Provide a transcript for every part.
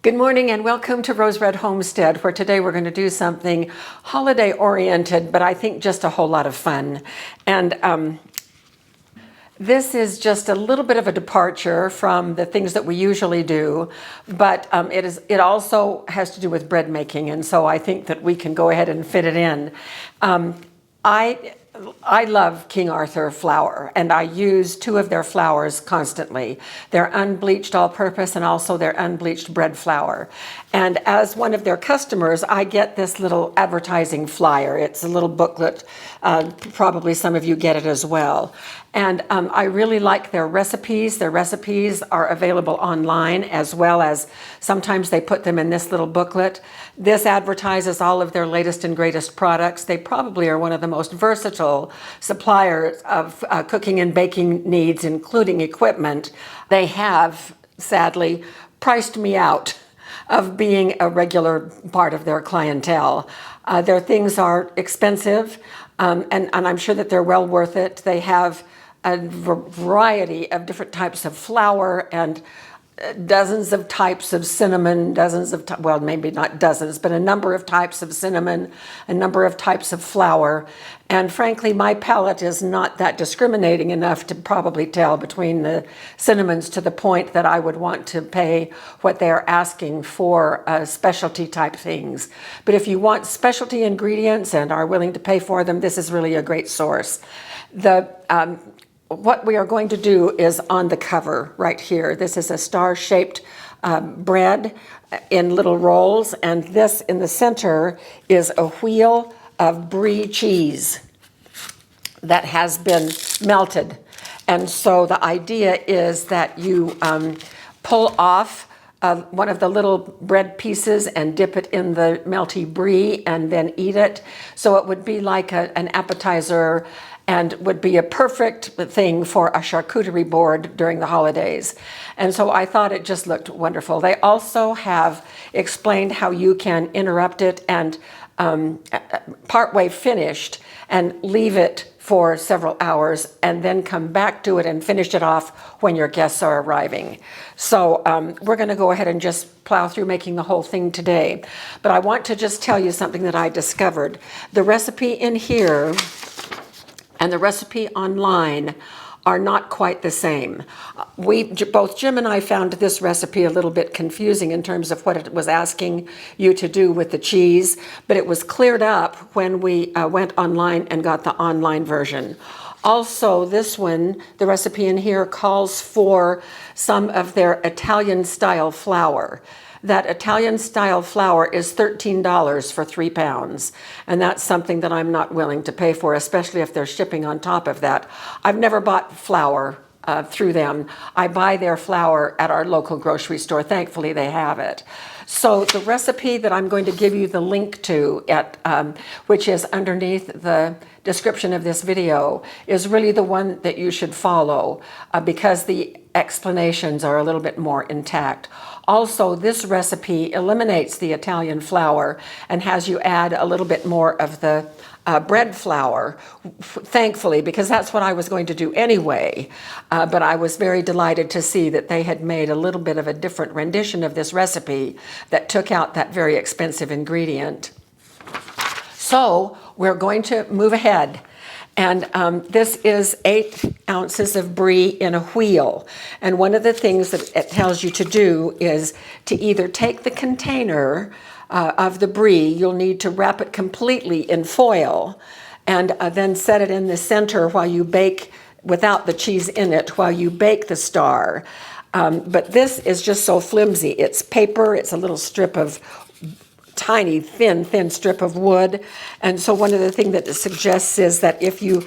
Good morning and welcome to Rose Red Homestead, where today we're going to do something holiday oriented, but I think just a whole lot of fun. And this is just a little bit of a departure from the things that we usually do, but it also has to do with bread making, and so I think that we can go ahead and fit it in. I love King Arthur flour, and I use two of their flours constantly. Their unbleached all-purpose and also their unbleached bread flour. And as one of their customers, I get this little advertising flyer. It's a little booklet. Probably some of you get it as well. And I really like their recipes. Their recipes are available online, as well as sometimes they put them in this little booklet. This advertises all of their latest and greatest products. They probably are one of the most versatile suppliers of cooking and baking needs, including equipment. They have, sadly, priced me out of being a regular part of their clientele. Their things are expensive, and I'm sure that they're well worth it. They have a variety of different types of flour and dozens of types of cinnamon, well, maybe not dozens, but a number of types of cinnamon, a number of types of flour. And frankly, my palate is not that discriminating enough to probably tell between the cinnamons to the point that I would want to pay what they are asking for specialty type things. But if you want specialty ingredients and are willing to pay for them, this is really a great source. What we are going to do is on the cover right here. This is a star-shaped bread in little rolls, and this in the center is a wheel of Brie cheese that has been melted. And so the idea is that you pull off one of the little bread pieces and dip it in the melty Brie and then eat it. So it would be like an appetizer and would be a perfect thing for a charcuterie board during the holidays. And so I thought it just looked wonderful. They also have explained how you can interrupt it and partway finished and leave it for several hours and then come back to it and finish it off when your guests are arriving. So we're going to go ahead and just plow through making the whole thing today. But I want to just tell you something that I discovered. The recipe in here and the recipe online are not quite the same. Both Jim and I found this recipe a little bit confusing in terms of what it was asking you to do with the cheese, but it was cleared up when we went online and got the online version. Also, this one, the recipe in here calls for some of their Italian-style flour. That Italian-style flour is $13 for 3 pounds, and that's something that I'm not willing to pay for, especially if they're shipping on top of that. I've never bought flour through them. I buy their flour at our local grocery store. Thankfully, they have it. So the recipe that I'm going to give you the link to, which is underneath the description of this video, is really the one that you should follow because the explanations are a little bit more intact. Also, this recipe eliminates the Italian flour and has you add a little bit more of the bread flour, thankfully, because that's what I was going to do anyway. But I was very delighted to see that they had made a little bit of a different rendition of this recipe that took out that very expensive ingredient. So we're going to move ahead. And this is 8 ounces of Brie in a wheel. And one of the things that it tells you to do is to either take the container of the Brie, you'll need to wrap it completely in foil, and then set it in the center while you bake, without the cheese in it, while you bake the star. But this is just so flimsy. It's paper, it's a little strip of tiny, thin strip of wood. And so one of the things that it suggests is that if your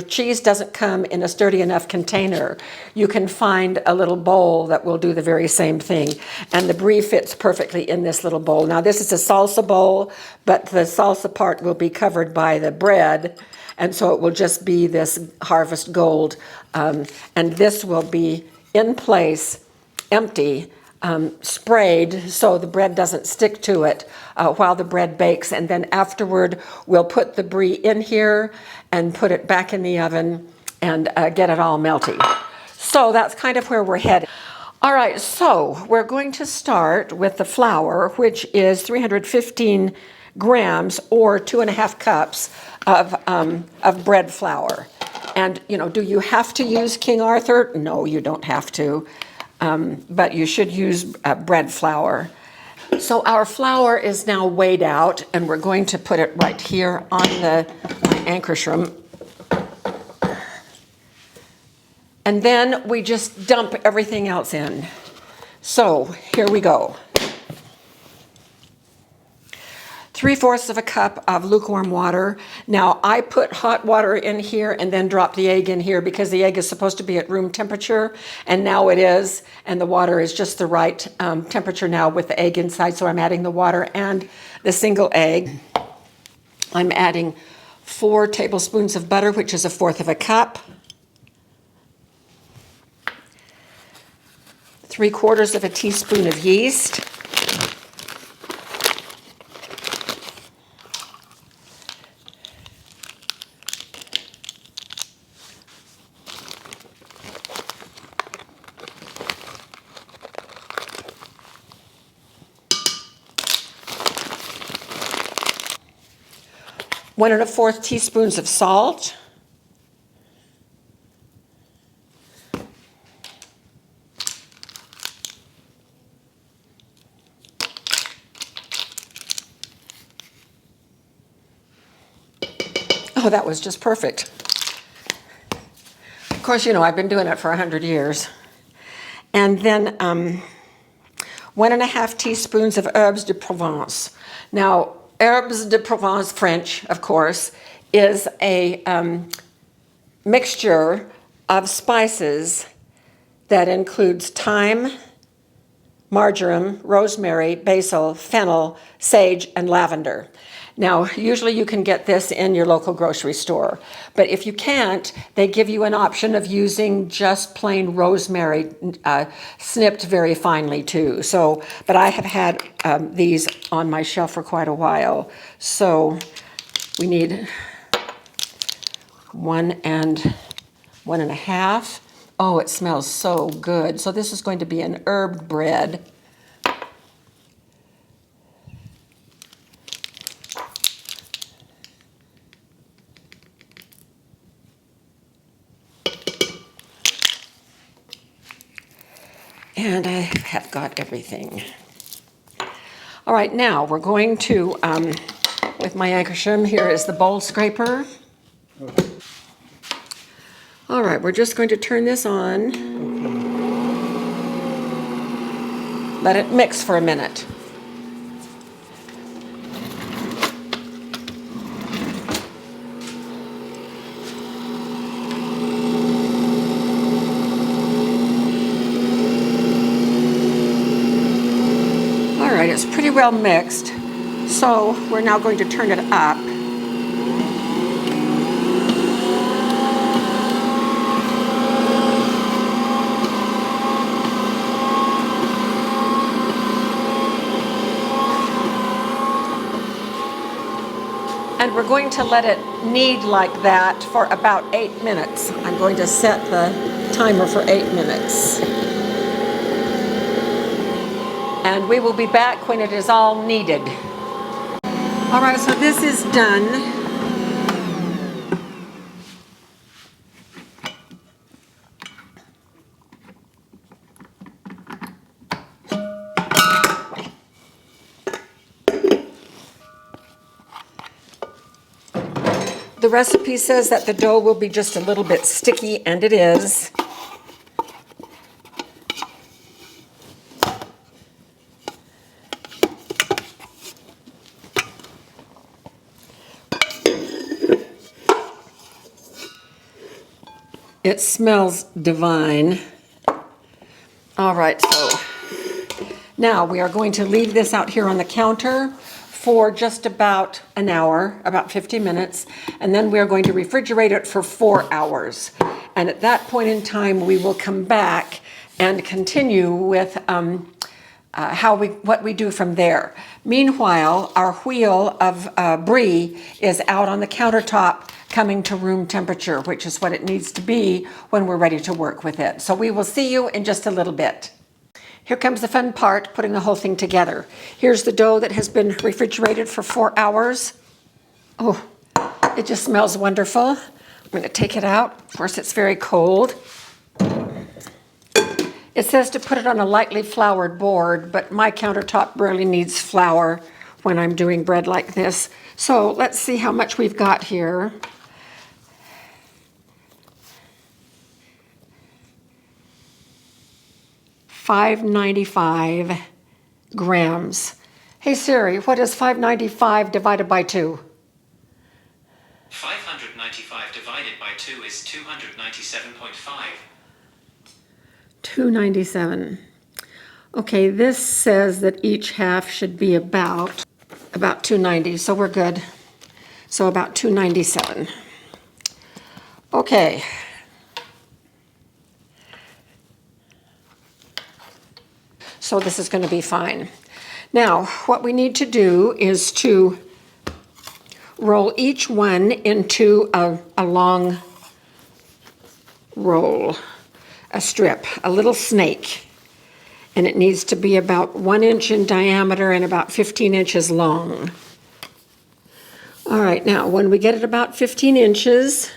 cheese doesn't come in a sturdy enough container, you can find a little bowl that will do the very same thing. And the Brie fits perfectly in this little bowl. Now this is a salsa bowl, but the salsa part will be covered by the bread. And so it will just be this harvest gold. And this will be in place, empty, sprayed so the bread doesn't stick to it while the bread bakes. And then afterward, we'll put the Brie in here and put it back in the oven and get it all melty. So that's kind of where we're headed. All right, so we're going to start with the flour, which is 315 grams or 2.5 cups of bread flour. And, you know, do you have to use King Arthur? No, you don't have to, but you should use bread flour. So our flour is now weighed out, and we're going to put it right here on my anchor shrimp. And then we just dump everything else in. So here we go. 3/4 of a cup of lukewarm water. Now I put hot water in here and then drop the egg in here because the egg is supposed to be at room temperature, and now it is, and the water is just the right temperature now with the egg inside. So I'm adding the water and the single egg. I'm adding 4 tablespoons of butter, which is 1/4 of a cup. 3/4 of a teaspoon of yeast. One and 1/4 teaspoons of salt. Oh, that was just perfect. Of course, you know, I've been doing it for 100 years. And then 1.5 teaspoons of herbes de Provence. Now, herbes de Provence, French, of course, is a mixture of spices that includes thyme, marjoram, rosemary, basil, fennel, sage, and lavender. Now, usually you can get this in your local grocery store, but if you can't, they give you an option of using just plain rosemary, snipped very finely too. So, but I have had these on my shelf for quite a while. So we need 1 and 1.5. Oh, it smells so good. So this is going to be an herb bread. And I have got everything. All right, now we're going to, with my anchor shrimp, here is the bowl scraper. All right, we're just going to turn this on. Let it mix for a minute. All right, it's pretty well mixed, so we're now going to turn it up. And we're going to let it knead like that for about 8 minutes. I'm going to set the timer for 8 minutes. And we will be back when it is all kneaded. All right, so this is done. The recipe says that the dough will be just a little bit sticky, and it is. It smells divine. All right, so now we are going to leave this out here on the counter for just about an hour, about 50 minutes, and then we are going to refrigerate it for 4 hours. And at that point in time, we will come back and continue with what we do from there. Meanwhile, our wheel of Brie is out on the countertop coming to room temperature, which is what it needs to be when we're ready to work with it. So we will see you in just a little bit. Here comes the fun part, putting the whole thing together. Here's the dough that has been refrigerated for 4 hours. Oh, it just smells wonderful. I'm going to take it out. Of course, it's very cold. It says to put it on a lightly floured board, but my countertop barely needs flour when I'm doing bread like this. So let's see how much we've got here. $595 grams. Hey Siri, what is 595 divided by 2? 595 divided by 2 is 297.5. 297. Okay, this says that each half should be about 290, so we're good. So about 297. Okay. So this is going to be fine. Now, what we need to do is to roll each one into a long roll, a strip, a little snake. And it needs to be about 1 inch in diameter and about 15 inches long. All right, now when we get it about 15 inches,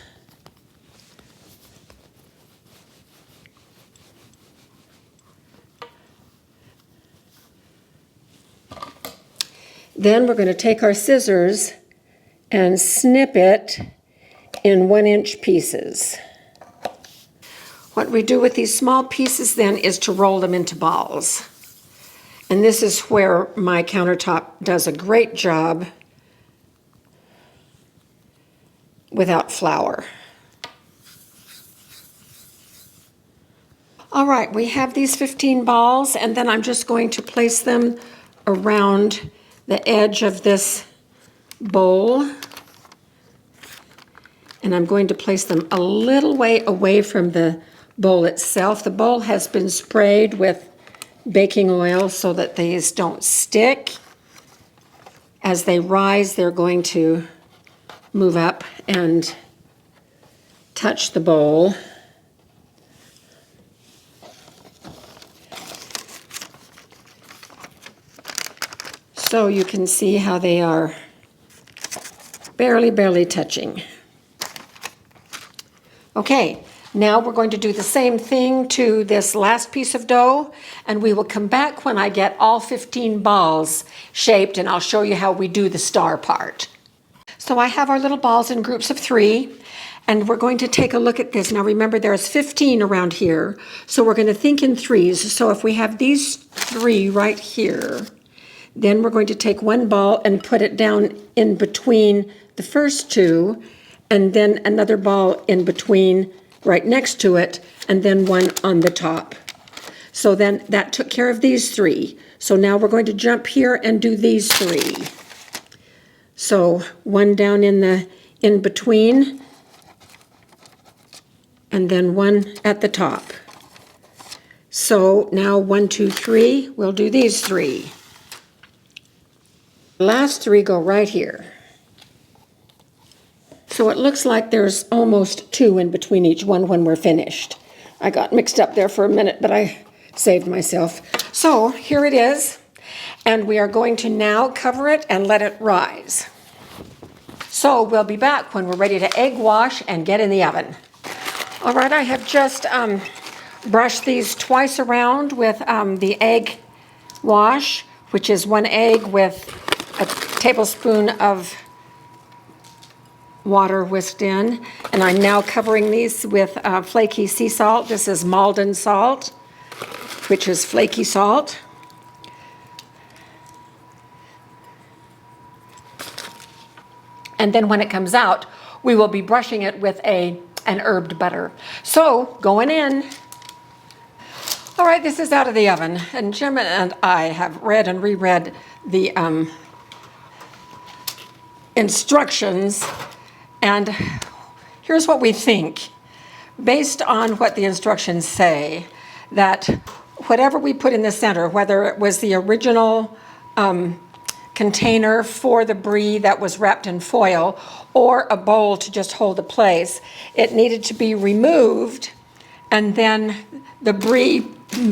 then we're going to take our scissors and snip it in 1 inch pieces. What we do with these small pieces then is to roll them into balls. And this is where my countertop does a great job without flour. All right, we have these 15 balls, and then I'm just going to place them around the edge of this bowl. And I'm going to place them a little way away from the bowl itself. The bowl has been sprayed with baking oil so that these don't stick. As they rise, they're going to move up and touch the bowl. So you can see how they are barely touching. Okay, now we're going to do the same thing to this last piece of dough, and we will come back when I get all 15 balls shaped, and I'll show you how we do the star part. So I have our little balls in groups of 3, and we're going to take a look at this. Now remember, there's 15 around here, so we're going to think in threes. So if we have these 3 right here, then we're going to take one ball and put it down in between the first 2, and then another ball in between right next to it, and then one on the top. So then that took care of these 3. So now we're going to jump here and do these 3. So one down in between, and then one at the top. So now 1, 2, 3, we'll do these 3. The last 3 go right here. So it looks like there's almost 2 in between each one when we're finished. I got mixed up there for a minute, but I saved myself. So here it is, and we are going to now cover it and let it rise. So we'll be back when we're ready to egg wash and get in the oven. All right, I have just brushed these twice around with the egg wash, which is 1 egg with a tablespoon of water whisked in, and I'm now covering these with flaky sea salt. This is Malden salt, which is flaky salt. And then when it comes out, we will be brushing it with an herbed butter. So going in. All right, this is out of the oven, and Jim and I have read and reread the instructions. And here's what we think, based on what the instructions say, that whatever we put in the center, whether it was the original container for the Brie that was wrapped in foil, or a bowl to just hold the place, it needed to be removed, and then the Brie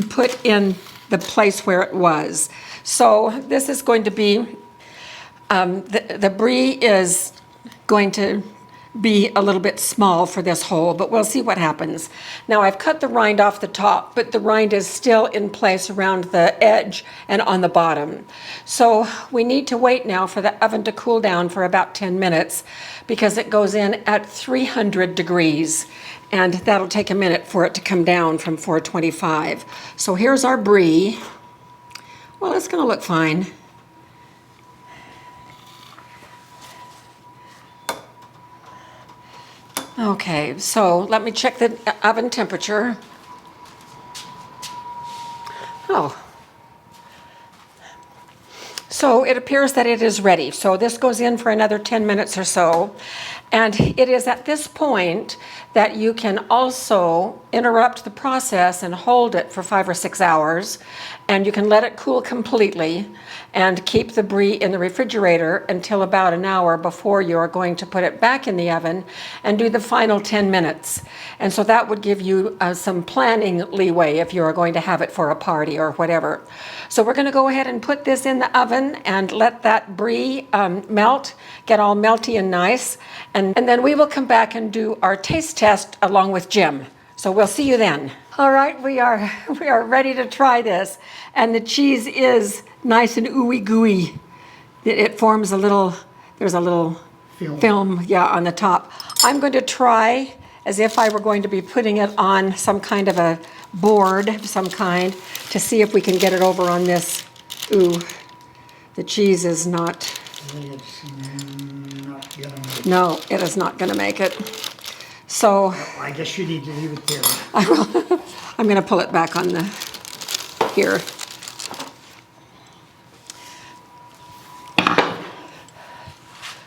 put in the place where it was. So this is going to be, the Brie is going to be a little bit small for this hole, but we'll see what happens. Now I've cut the rind off the top, but the rind is still in place around the edge and on the bottom. So we need to wait now for the oven to cool down for about 10 minutes because it goes in at 300 degrees and that'll take a minute for it to come down from 425. So here's our Brie. Well, it's gonna look fine. Okay, so let me check the oven temperature. Oh. So it appears that it is ready. So this goes in for another 10 minutes or so. And it is at this point that you can also interrupt the process and hold it for 5 or 6 hours. And you can let it cool completely and keep the Brie in the refrigerator until about an hour before you are going to put it back in the oven and do the final 10 minutes. And so that would give you some planning leeway if you are going to have it for a party or whatever. So we're going to go ahead and put this in the oven and let that Brie melt, get all melty and nice. And then we will come back and do our taste test along with Jim. So we'll see you then. All right, we are ready to try this. And the cheese is nice and ooey gooey. It forms a little, there's a little film, yeah, on the top. I'm going to try as if I were going to be putting it on some kind of a board of some kind to see if we can get it over on this. Ooh, the cheese is not. It's not gonna. No, it is not going to make it. So I guess you need to leave it there. I'm going to pull it back on the here.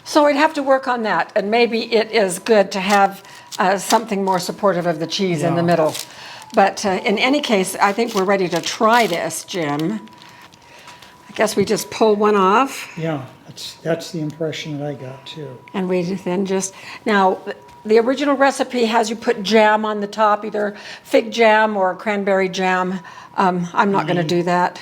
So we'd have to work on that, and maybe it is good to have something more supportive of the cheese in the middle. But in any case, I think we're ready to try this, Jim. I guess we just pull one off. Yeah, that's the impression that I got too. And we then just, now, the original recipe has you put jam on the top, either fig jam or cranberry jam. I'm not going to do that.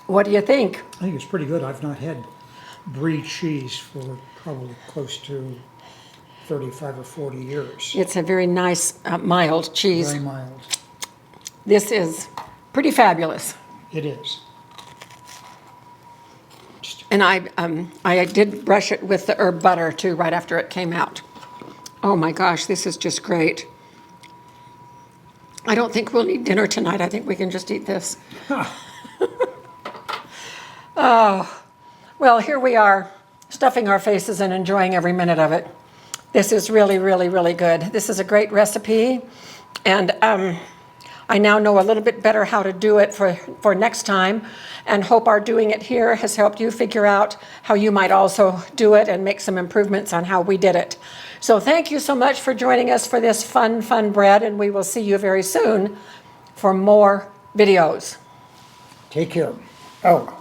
What do you think? I think it's pretty good. I've not had Brie cheese for probably close to 35 or 40 years. It's a very nice, mild cheese. Very mild. This is pretty fabulous. It is. And I did brush it with the herb butter too, right after it came out. Oh my gosh, this is just great. I don't think we'll need dinner tonight. I think we can just eat this. Oh, well, here we are, stuffing our faces and enjoying every minute of it. This is really, really, really good. This is a great recipe, and I now know a little bit better how to do it for next time, and hope our doing it here has helped you figure out how you might also do it and make some improvements on how we did it. So thank you so much for joining us for this fun bread, and we will see you very soon for more videos. Take care. Oh.